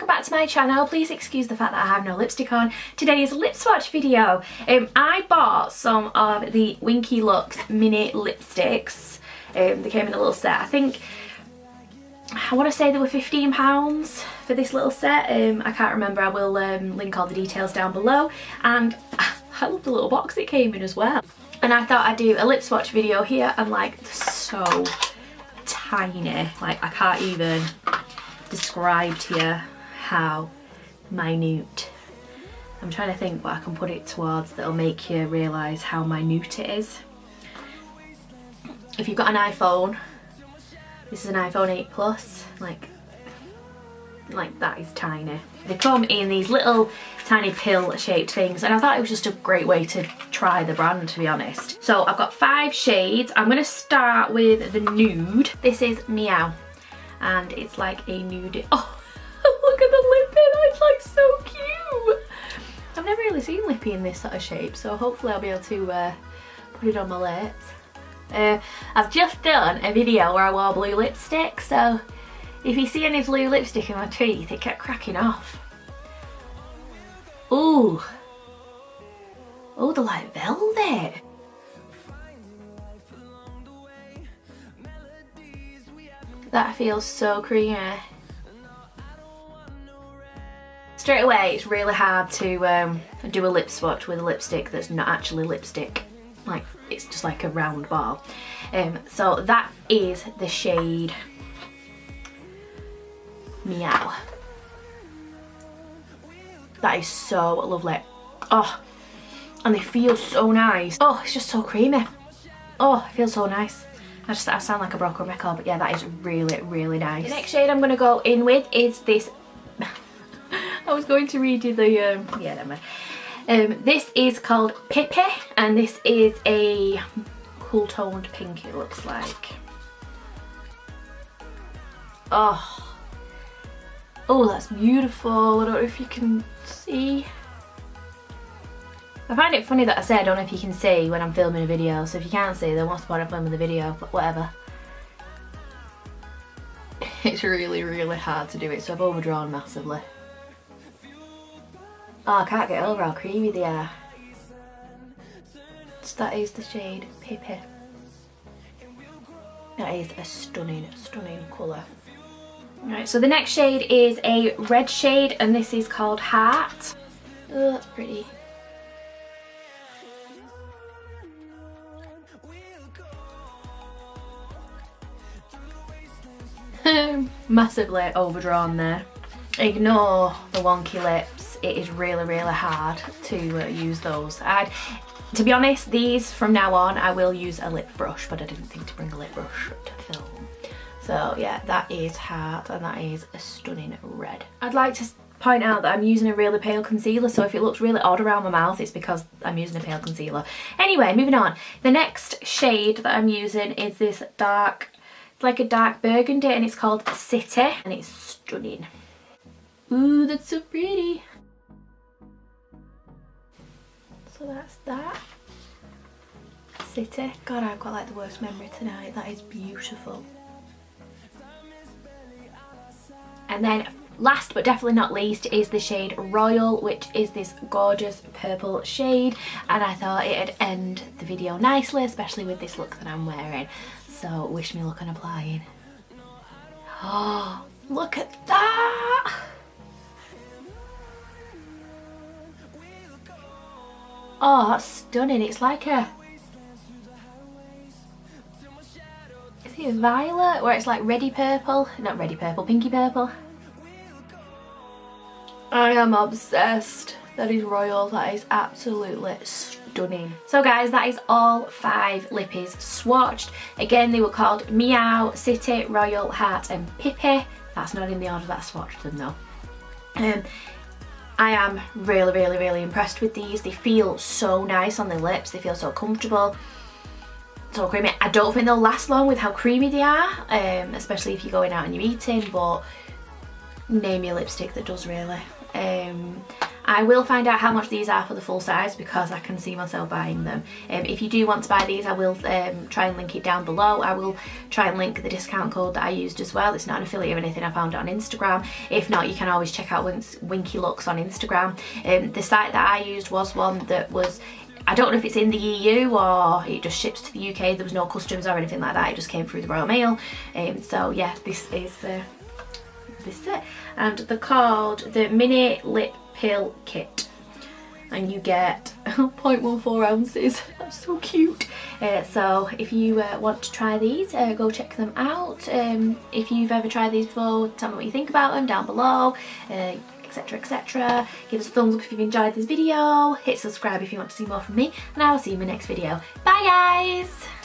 welcome back to my channel. Please excuse the fact that I have no lipstick on. Today's lip swatch video. I bought some of the Winky Lux Mini lipsticks. They came in a little set. I want to say they were £15 for this little set. I can't remember. I will link all the details down below. And I love the little box it came in as well. And I thought I'd do a lip swatch video here. And like, so tiny. Like, I can't even describe to you how minute. I'm trying to think what I can put it towards that'll make you realise how minute it is. If you've got an iPhone, this is an iPhone 8 Plus, like that is tiny. They come in these little tiny pill shaped things, and I thought it was just a great way to try the brand, to be honest. So I've got 5 shades. I'm going to start with the nude. This is Meow, and it's like a nude. Oh, look at the lip in, it's like so cute. I've never really seen lippy in this sort of shape, so hopefully I'll be able to put it on my lips. I've just done a video where I wore blue lipstick, so if you see any blue lipstick in my teeth, it kept cracking off. Ooh. Oh, they're like velvet. That feels so creamy. Straight away, it's really hard to do a lip swatch with a lipstick that's not actually lipstick. Like, it's just like a round ball. So that is the shade Meow. That is so lovely. Oh, and they feel so nice. Oh, it's just so creamy. Oh, it feels so nice. I sound like a broken record, but yeah, that is really, really nice. The next shade I'm going to go in with is this. I was going to read you the, yeah, never mind. This is called Pippi, and this is a cool toned pink, it looks like. Oh. Oh, that's beautiful. I don't know if you can see. I find it funny that I say I don't know if you can see when I'm filming a video, so if you can't see, then what's the point of filming the video, but whatever. It's really, really hard to do it, so I've overdrawn massively. Oh, I can't get over how creamy they are. So that is the shade Pippi. That is a stunning, stunning colour. Right, so the next shade is a red shade, and this is called Heart. Oh, that's pretty. Massively overdrawn there. Ignore the wonky lips. It is really, really hard to use those. To be honest, these from now on I will use a lip brush, but I didn't think to bring a lip brush to film. So yeah, that is Heart, and that is a stunning red. I'd like to point out that I'm using a really pale concealer, so if it looks really odd around my mouth, it's because I'm using a pale concealer. Anyway, moving on. The next shade that I'm using is this dark, it's like a dark burgundy, and it's called City, and it's stunning. Ooh, that's so pretty. So that's that. City. God, I've got like the worst memory tonight. That is beautiful. And then last but definitely not least is the shade Royal, which is this gorgeous purple shade, and I thought it'd end the video nicely, especially with this look that I'm wearing. So wish me luck on applying. Oh, look at that! Oh, that's stunning. It's like a, is it violet? Where it's like reddy purple? Not reddy purple, pinky purple. I am obsessed. That is Royal. That is absolutely stunning. So guys, that is all 5 lippies swatched. Again, they were called Meow, City, Royal, Heart and Pippi. That's not in the order that I swatched them though. I am really, really, really impressed with these. They feel so nice on the lips. They feel so comfortable, so creamy. I don't think they'll last long with how creamy they are, especially if you're going out and you're eating, but name me a lipstick that does really. I will find out how much these are for the full size because I can see myself buying them. If you do want to buy these, I will try and link it down below. I will try and link the discount code that I used as well. It's not an affiliate or anything, I found it on Instagram. If not, you can always check out Winky Lux on Instagram. The site that I used was one that was, I don't know if it's in the EU or it just ships to the UK. There was no customs or anything like that. It just came through the Royal Mail. So yeah, this is it. And they're called the Mini Lip Pill Kit. And you get 0.14 ounces. That's so cute. So if you want to try these, go check them out. If you've ever tried these before, tell me what you think about them down below. Etc, etc. Give us a thumbs up if you've enjoyed this video. Hit subscribe if you want to see more from me. And I will see you in my next video. Bye guys!